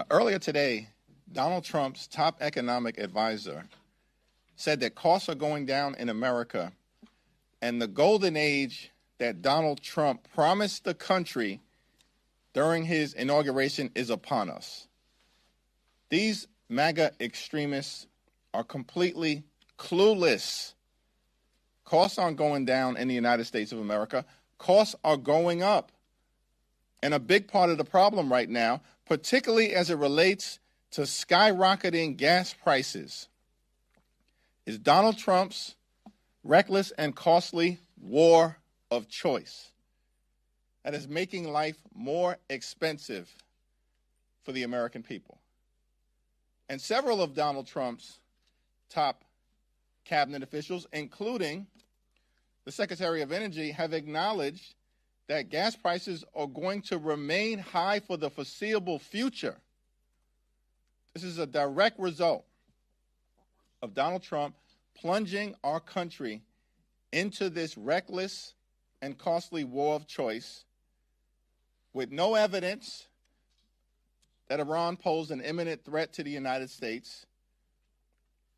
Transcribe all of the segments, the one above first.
Earlier today, Donald Trump's top economic advisor said that costs are going down in America, and the golden age that Donald Trump promised the country during his inauguration is upon us. These MAGA extremists are completely clueless. Costs aren't going down in the United States of America. Costs are going up. And a big part of the problem right now, particularly as it relates to skyrocketing gas prices, is Donald Trump's reckless and costly war of choice that is making life more expensive for the American people. And several of Donald Trump's top cabinet officials, including the Secretary of Energy, have acknowledged that gas prices are going to remain high for the foreseeable future. This is a direct result of Donald Trump plunging our country into this reckless and costly war of choice with no evidence that Iran posed an imminent threat to the United States,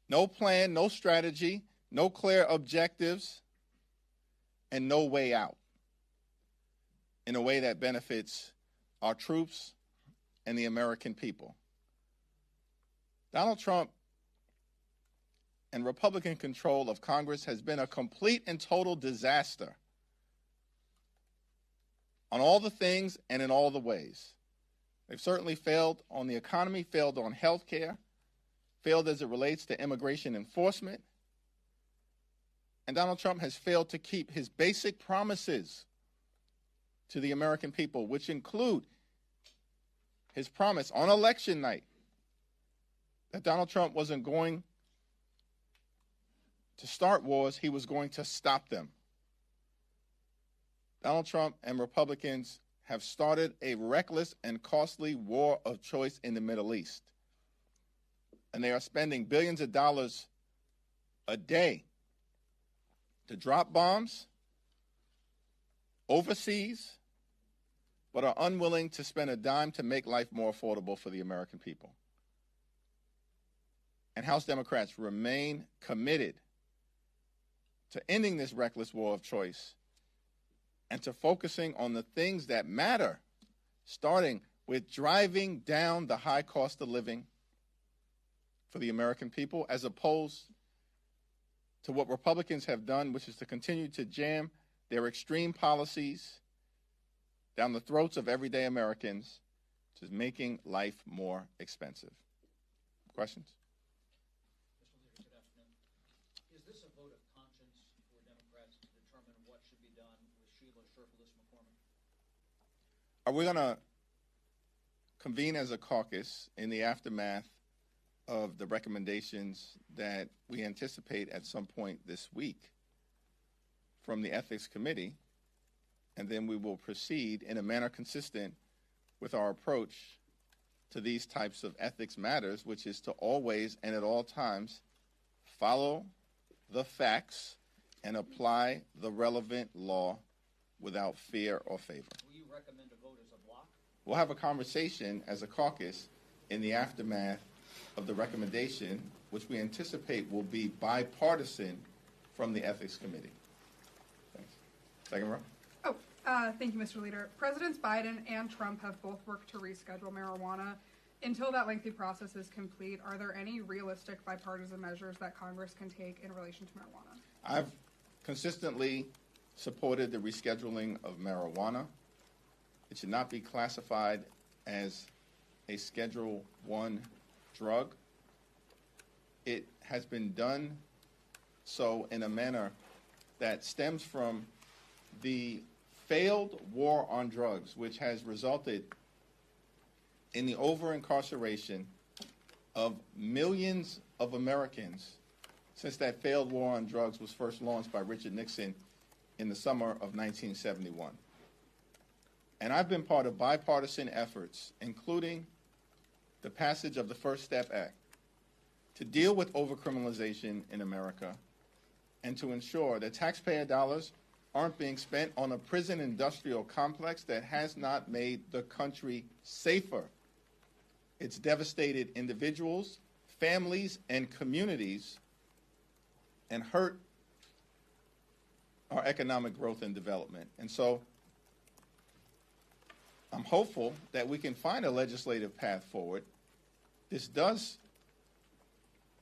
no plan, no strategy, no clear objectives, and no way out in a way that benefits our troops and the American people. Donald Trump and Republican control of Congress has been a complete and total disaster on all the things and in all the ways. They've certainly failed on the economy, failed on health care, failed as it relates to immigration enforcement, and Donald Trump has failed to keep his basic promises to the American people, which include his promise on election night that Donald Trump wasn't going to start wars, he was going to stop them. Donald Trump and Republicans have started a reckless and costly war of choice in the Middle East. And they are spending billions of dollars a day to drop bombs overseas, but are unwilling to spend a dime to make life more affordable for the American people. And House Democrats remain committed to ending this reckless war of choice and to focusing on the things that matter, starting with driving down the high cost of living for the American people, as opposed to what Republicans have done, which is to continue to jam their extreme policies down the throats of everyday Americans, which is making life more expensive. Questions? Mr. Leader, good afternoon. Is this a vote of conscience for Democrats to determine what should be done with Sheila Sherfless McCormick? Are we going to convene as a caucus in the aftermath of the recommendations that we anticipate at some point this week from the Ethics Committee, and then we will proceed in a manner consistent with our approach to these types of ethics matters, which is to always and at all times follow the facts and apply the relevant law without fear or favor. Will you recommend a vote as a block? We'll have a conversation as a caucus in the aftermath of the recommendation, which we anticipate will be bipartisan from the Ethics Committee. Thanks. Second row. Thank you, Mr. Leader. Presidents Biden and Trump have both worked to reschedule marijuana. Until that lengthy process is complete, are there any realistic bipartisan measures that Congress can take in relation to marijuana? I've consistently supported the rescheduling of marijuana. It should not be classified as a Schedule I drug. It has been done so in a manner that stems from the failed war on drugs, which has resulted in the over-incarceration of millions of Americans since that failed war on drugs was first launched by Richard Nixon in the summer of 1971. And I've been part of bipartisan efforts, including the passage of the First Step Act, to deal with overcriminalization in America and to ensure that taxpayer dollars aren't being spent on a prison industrial complex that has not made the country safer. It's devastated individuals, families, and communities, and hurt our economic growth and development. And so I'm hopeful that we can find a legislative path forward. This does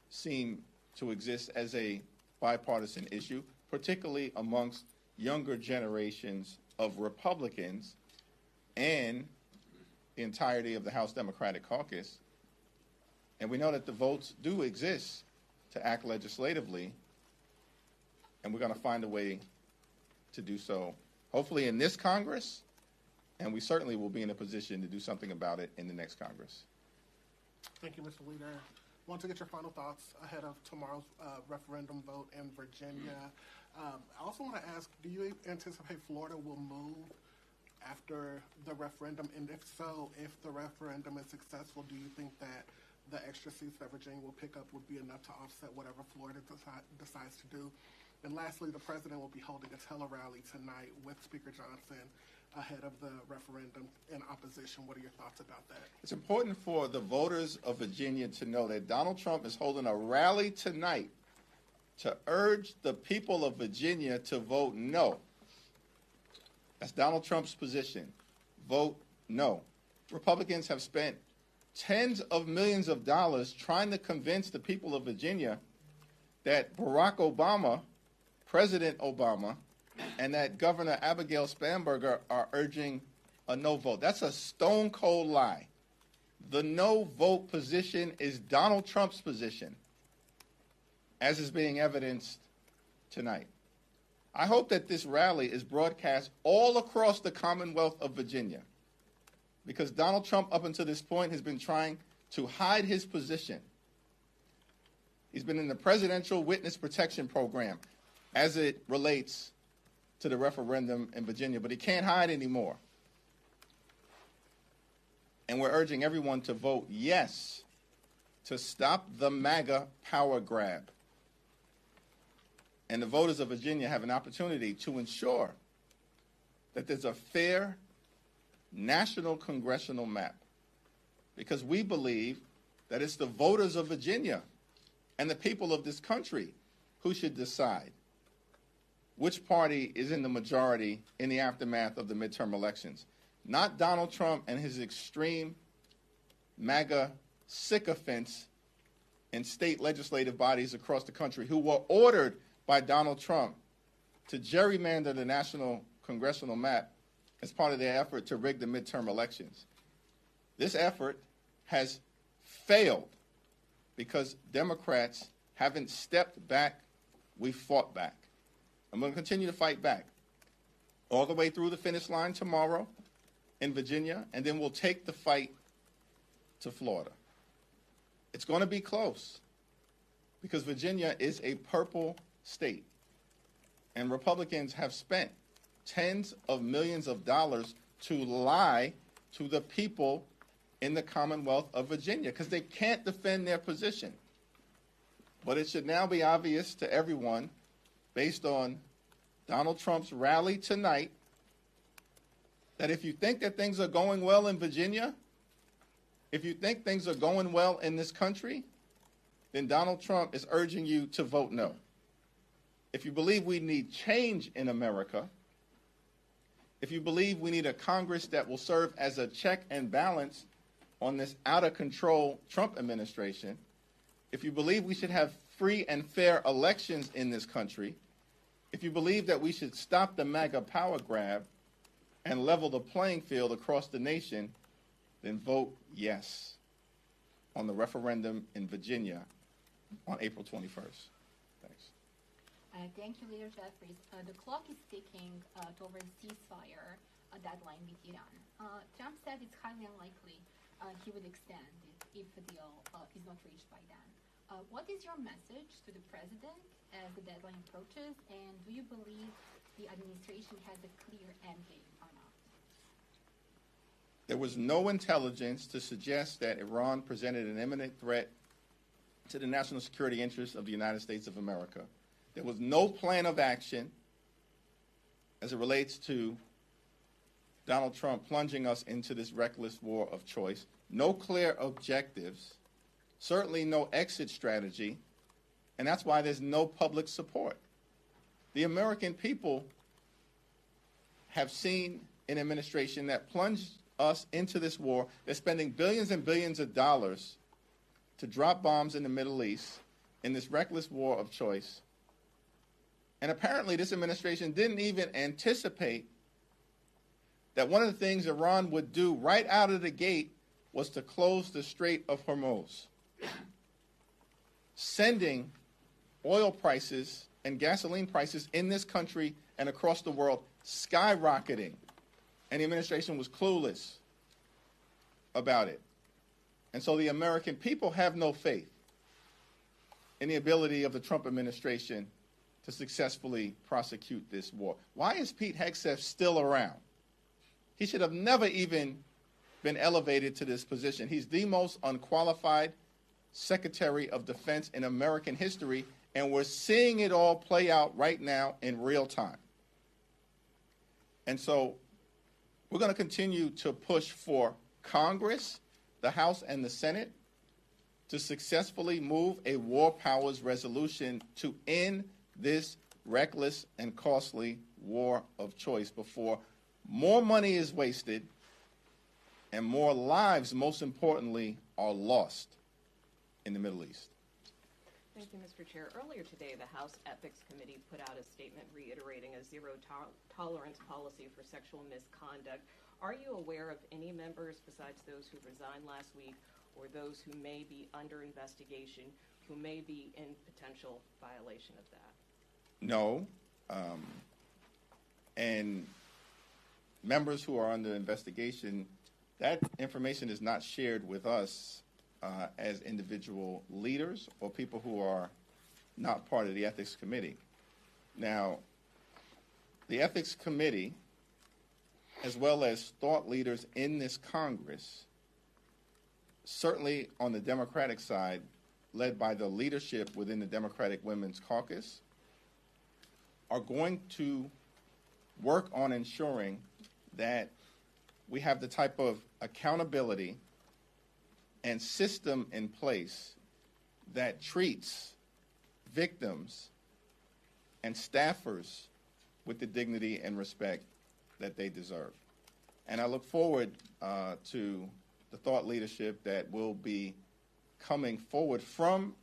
seem to exist as a bipartisan issue, particularly amongst younger generations of Republicans and the entirety of the House Democratic Caucus. And we know that the votes do exist to act legislatively, and we're going to find a way to do so, hopefully in this Congress, and we certainly will be in a position to do something about it in the next Congress. Thank you, Mr. Leader. I want to get your final thoughts ahead of tomorrow's referendum vote in Virginia. I also want to ask, do you anticipate Florida will move after the referendum? And if so, if the referendum is successful, do you think that the extra seats that Virginia will pick up would be enough to offset whatever Florida decides to do? And lastly, the president will be holding a tele-rally tonight with Speaker Johnson ahead of the referendum in opposition. What are your thoughts about that? It's important for the voters of Virginia to know that Donald Trump is holding a rally tonight to urge the people of Virginia to vote no. That's Donald Trump's position. Vote no. Republicans have spent tens of millions of dollars trying to convince the people of Virginia that Barack Obama, President Obama, and that Governor Abigail Spanberger are urging a no vote. That's a stone cold lie. The no vote position is Donald Trump's position, as is being evidenced tonight. I hope that this rally is broadcast all across the Commonwealth of Virginia, because Donald Trump, up until this point, has been trying to hide his position. He's been in the Presidential Witness Protection Program as it relates to the referendum in Virginia, but he can't hide anymore. And we're urging everyone to vote yes to stop the MAGA power grab. And the voters of Virginia have an opportunity to ensure that there's a fair national congressional map, because we believe that it's the voters of Virginia and the people of this country who should decide which party is in the majority in the aftermath of the midterm elections. Not Donald Trump and his extreme MAGA sycophants in state legislative bodies across the country who were ordered by Donald Trump to gerrymander the national congressional map as part of their effort to rig the midterm elections. This effort has failed because Democrats haven't stepped back. We fought back. I'm going to continue to fight back all the way through the finish line tomorrow in Virginia, and then we'll take the fight to Florida. It's going to be close because Virginia is a purple state, and Republicans have spent tens of millions of dollars to lie to the people in the Commonwealth of Virginia because they can't defend their position. But it should now be obvious to everyone, based on Donald Trump's rally tonight, that if you think that things are going well in Virginia, if you think things are going well in this country, then Donald Trump is urging you to vote no. If you believe we need change in America, if you believe we need a Congress that will serve as a check and balance on this out-of-control Trump administration, if you believe we should have free and fair elections in this country, if you believe that we should stop the MAGA power grab and level the playing field across the nation, then vote yes on the referendum in Virginia on April 21st. Thanks. Thank you, Leader Jeffries. The clock is ticking towards ceasefire deadline with Iran. Trump said it's highly unlikely he would extend it if a deal is not reached by then. What is your message to the president as the deadline approaches, and do you believe the administration has a clear end game or not? There was no intelligence to suggest that Iran presented an imminent threat to the national security interests of the United States of America. There was no plan of action as it relates to Donald Trump plunging us into this reckless war of choice. no clear objectives, certainly no exit strategy, and that's why there's no public support. The American people have seen an administration that plunged us into this war. They're spending billions and billions of dollars to drop bombs in the Middle East in this reckless war of choice. And apparently this administration didn't even anticipate that one of the things Iran would do right out of the gate was to close the Strait of Hormuz, sending oil prices and gasoline prices in this country and across the world skyrocketing. And the administration was clueless about it. And so the American people have no faith in the ability of the Trump administration to successfully prosecute this war. Why is Pete Hegseth still around? He should have never even been elevated to this position. He's the most unqualified Secretary of Defense in American history, and we're seeing it all play out right now in real time. And so we're going to continue to push for Congress, the House, and the Senate to successfully move a war powers resolution to end this reckless and costly war of choice before more money is wasted and more lives, most importantly, are lost in the Middle East. Thank you, Mr. Chair. Earlier today, the House Ethics Committee put out a statement reiterating a zero-tolerance policy for sexual misconduct. Are you aware of any members besides those who resigned last week or those who may be under investigation who may be in potential violation of that? No. And members who are under investigation, that information is not shared with us as individual leaders or people who are not part of the Ethics Committee. Now, the Ethics Committee, as well as thought leaders in this Congress, certainly on the Democratic side, led by the leadership within the Democratic Women's Caucus, are going to work on ensuring that we have the type of accountability and system in place that treats victims and staffers with the dignity and respect that they deserve. And I look forward to the thought leadership that will be coming forward from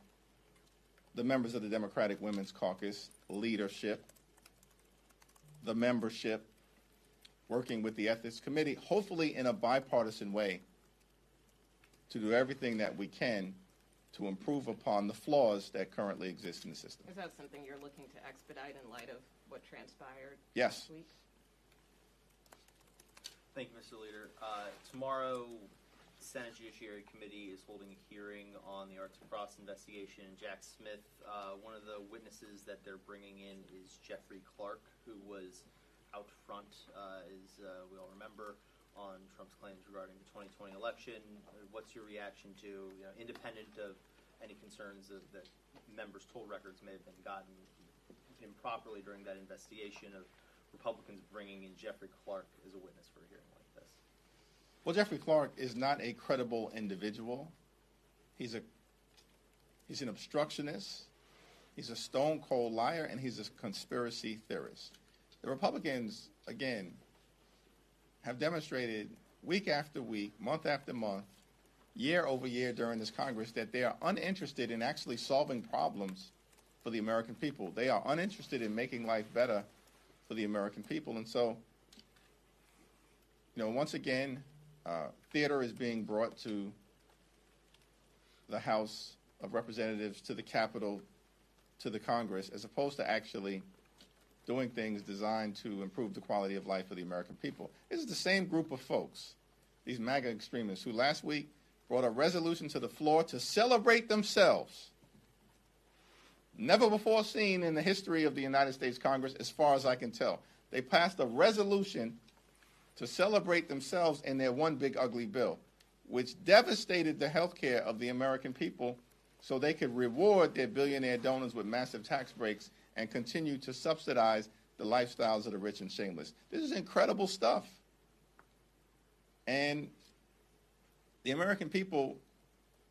the members of the Democratic Women's Caucus leadership, the membership, working with the Ethics Committee, hopefully in a bipartisan way, to do everything that we can to improve upon the flaws that currently exist in the system. Is that something you're looking to expedite in light of what transpired Yes. last week? Thank you, Mr. Leader. Tomorrow, Senate Judiciary Committee is holding a hearing on the Arts Cross investigation. Jack Smith, one of the witnesses that they're bringing in is Jeffrey Clark, who was out front, as we all remember, on Trump's claims regarding the 2020 election. What's your reaction to, independent of any concerns that members' toll records may have been gotten improperly during that investigation, of Republicans bringing in Jeffrey Clark as a witness for a hearing like this? Well, Jeffrey Clark is not a credible individual. He's an obstructionist. He's a stone-cold liar, and he's a conspiracy theorist. The Republicans, again, have demonstrated week after week, month after month, year over year during this Congress that they are uninterested in actually solving problems for the American people. They are uninterested in making life better for the American people. And so, once again, theater is being brought to the House of Representatives, to the Capitol, to the Congress, as opposed to actually doing things designed to improve the quality of life for the American people. This is the same group of folks, these MAGA extremists, who last week brought a resolution to the floor to celebrate themselves. Never before seen in the history of the United States Congress, as far as I can tell. They passed a resolution to celebrate themselves in their one big ugly bill, which devastated the health care of the American people so they could reward their billionaire donors with massive tax breaks and continue to subsidize the lifestyles of the rich and shameless. This is incredible stuff. And the American people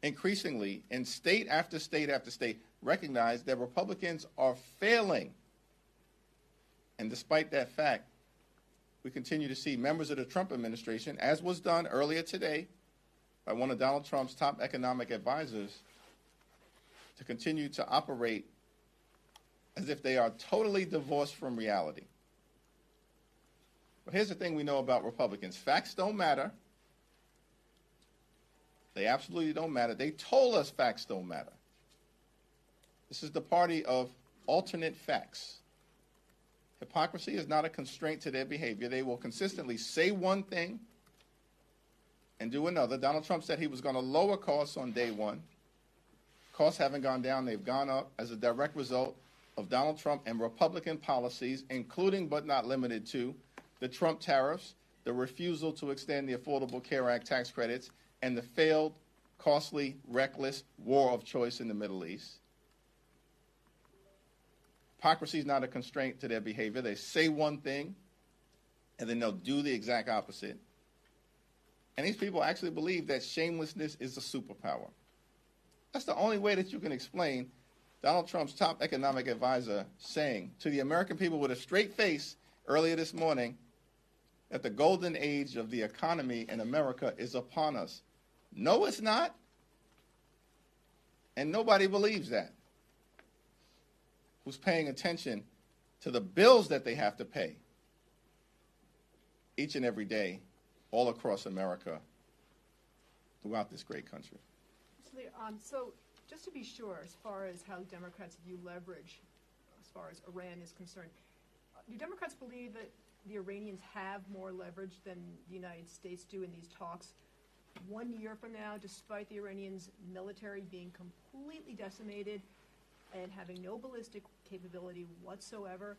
increasingly, in state after state after state, recognize that Republicans are failing. And despite that fact, we continue to see members of the Trump administration, as was done earlier today by one of Donald Trump's top economic advisors, to continue to operate as if they are totally divorced from reality. But here's the thing we know about Republicans. Facts don't matter. They absolutely don't matter. They told us facts don't matter. This is the party of alternate facts. Hypocrisy is not a constraint to their behavior. They will consistently say one thing and do another. Donald Trump said he was going to lower costs on day one. Costs haven't gone down. They've gone up as a direct result of Donald Trump and Republican policies, including but not limited to the Trump tariffs, the refusal to extend the Affordable Care Act tax credits, and the failed, costly, reckless war of choice in the Middle East. Hypocrisy is not a constraint to their behavior. They say one thing, and then they'll do the exact opposite. And these people actually believe that shamelessness is a superpower. That's the only way that you can explain Donald Trump's top economic advisor saying to the American people with a straight face earlier this morning that the golden age of the economy in America is upon us. No, it's not. And nobody believes that. Who's paying attention to the bills that they have to pay each and every day all across America throughout this great country. So just to be sure, as far as how Democrats view leverage, as far as Iran is concerned, do Democrats believe that the Iranians have more leverage than the United States do in these talks 1 year from now, despite the Iranians' military being completely decimated and having no ballistic capability whatsoever?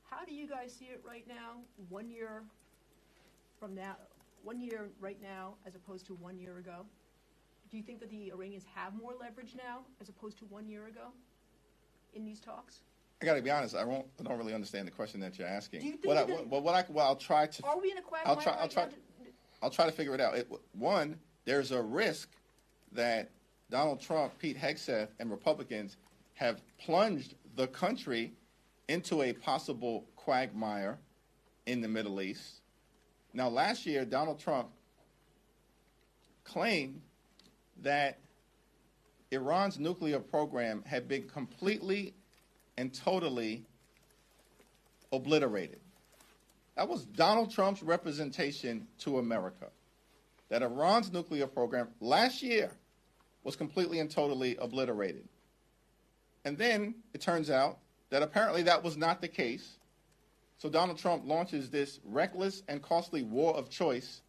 How do you guys see it right now, 1 year from now, 1 year right now, as opposed to 1 year ago? Do you think that the Iranians have more leverage now as opposed to 1 year ago in these talks? I got to be honest. I don't really understand the question that you're asking. Do you think I'll try to. Are we in a quagmire? I'll try to figure it out. One, there's a risk that Donald Trump, Pete Hegseth, and Republicans have plunged the country into a possible quagmire in the Middle East. Now, last year, Donald Trump claimed that Iran's nuclear program had been completely and totally obliterated. That was Donald Trump's representation to America, that Iran's nuclear program last year was completely and totally obliterated. And then it turns out that apparently that was not the case. So Donald Trump launches this reckless and costly war of choice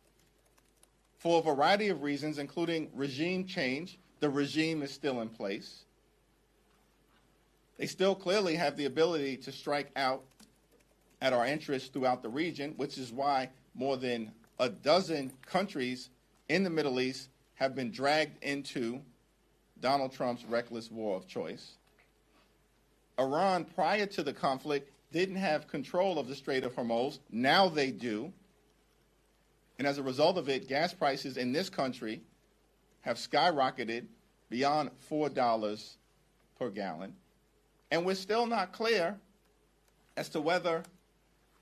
for a variety of reasons, including regime change. The regime is still in place. They still clearly have the ability to strike out at our interests throughout the region, which is why more than a dozen countries in the Middle East have been dragged into Donald Trump's reckless war of choice. Iran, prior to the conflict, didn't have control of the Strait of Hormuz. Now they do. And as a result of it, gas prices in this country have skyrocketed beyond $4 per gallon. And we're still not clear as to whether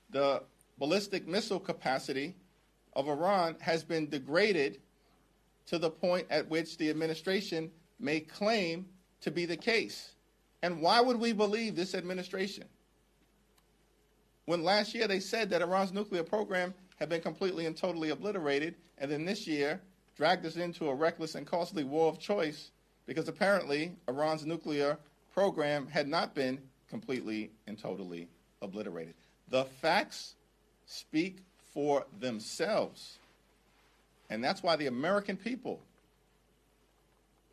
the ballistic missile capacity of Iran has been degraded to the point at which the administration may claim to be the case. And why would we believe this administration? When last year they said that Iran's nuclear program had been completely and totally obliterated, and then this year dragged us into a reckless and costly war of choice because apparently Iran's nuclear program had not been completely and totally obliterated. The facts speak for themselves. And that's why the American people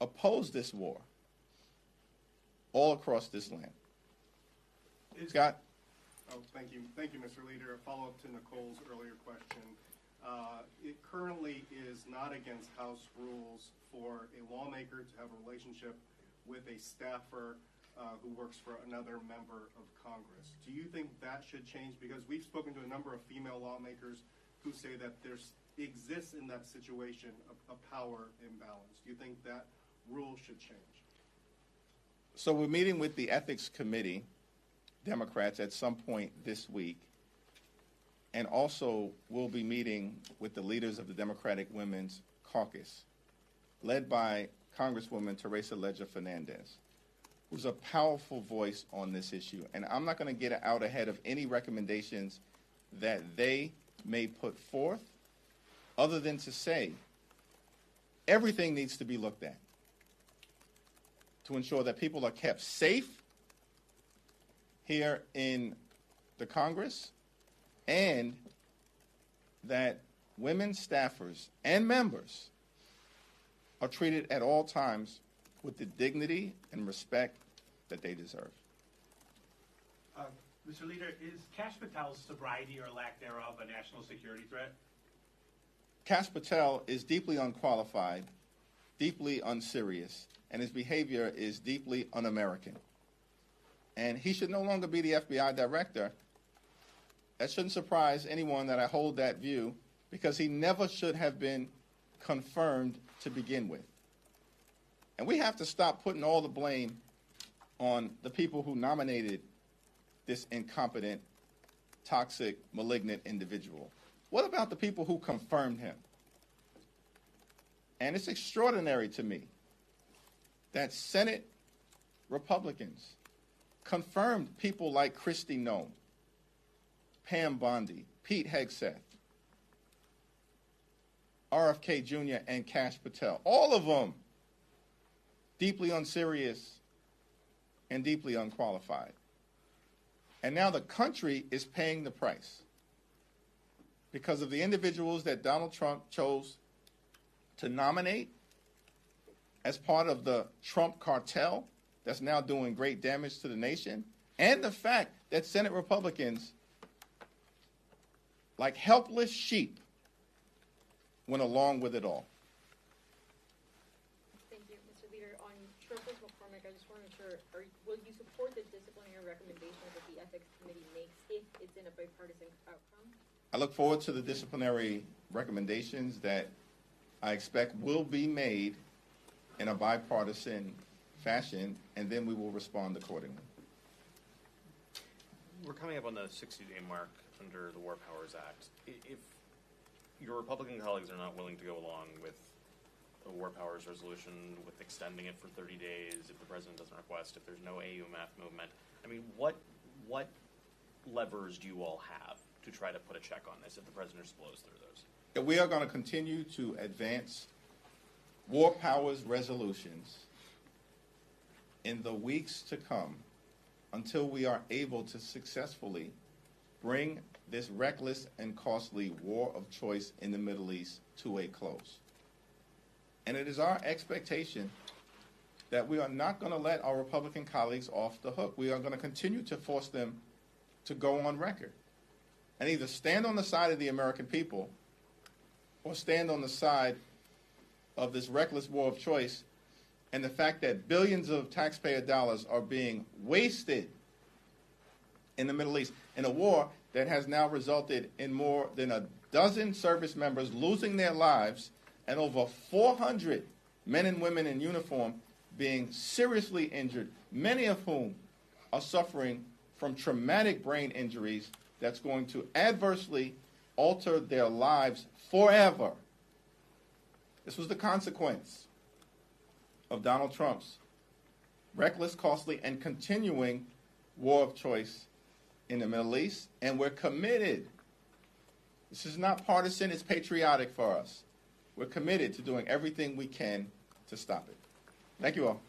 oppose this war all across this land. Scott? Oh, thank you. Thank you, Mr. Leader. A follow-up to Nicole's earlier question. It currently is not against House rules for a lawmaker to have a relationship with a staffer who works for another member of Congress. Do you think that should change? Because we've spoken to a number of female lawmakers who say that exists in that situation of power imbalance? Do you think that rule should change? So we're meeting with the Ethics Committee, Democrats, at some point this week. And also we'll be meeting with the leaders of the Democratic Women's Caucus, led by Congresswoman Teresa Leger Fernandez, who's a powerful voice on this issue. And I'm not going to get out ahead of any recommendations that they may put forth, other than to say everything needs to be looked at to ensure that people are kept safe here in the Congress, and that women staffers and members are treated at all times with the dignity and respect that they deserve. Mr. Leader, is Kash Patel's sobriety or lack thereof a national security threat? Kash Patel is deeply unqualified, deeply unserious, and his behavior is deeply un-American. And he should no longer be the FBI Director. That shouldn't surprise anyone that I hold that view, because he never should have been confirmed to begin with. And we have to stop putting all the blame on the people who nominated this incompetent, toxic, malignant individual. What about the people who confirmed him? And it's extraordinary to me that Senate Republicans confirmed people like Kristi Noem, Pam Bondi, Pete Hegseth, RFK Jr., and Kash Patel. All of them deeply unserious and deeply unqualified. And now the country is paying the price because of the individuals that Donald Trump chose to nominate as part of the Trump cartel that's now doing great damage to the nation, and the fact that Senate Republicans, like helpless sheep, went along with it all. Thank you, Mr. Leader. On Travis McCormick, I just want to make sure, will you support the disciplinary recommendations that the Ethics Committee makes if it's in a bipartisan outcome? I look forward to the disciplinary recommendations that I expect will be made in a bipartisan fashion, and then we will respond accordingly. We're coming up on the 60-day mark under the War Powers Act. If your Republican colleagues are not willing to go along with a War Powers resolution, with extending it for 30 days, if the president doesn't request, if there's no AUMF movement, I mean, what levers do you all have to try to put a check on this if the president just blows through those? We are going to continue to advance War Powers resolutions in the weeks to come until we are able to successfully bring this reckless and costly war of choice in the Middle East to a close. And it is our expectation that we are not going to let our Republican colleagues off the hook. We are going to continue to force them to go on record and either stand on the side of the American people or stand on the side of this reckless war of choice and the fact that billions of taxpayer dollars are being wasted in the Middle East in a war that has now resulted in more than a dozen service members losing their lives and over 400 men and women in uniform being seriously injured, many of whom are suffering from traumatic brain injuries that's going to adversely alter their lives forever. This was the consequence of Donald Trump's reckless, costly, and continuing war of choice in the Middle East, and we're committed. This is not partisan, it's patriotic for us. We're committed to doing everything we can to stop it. Thank you all.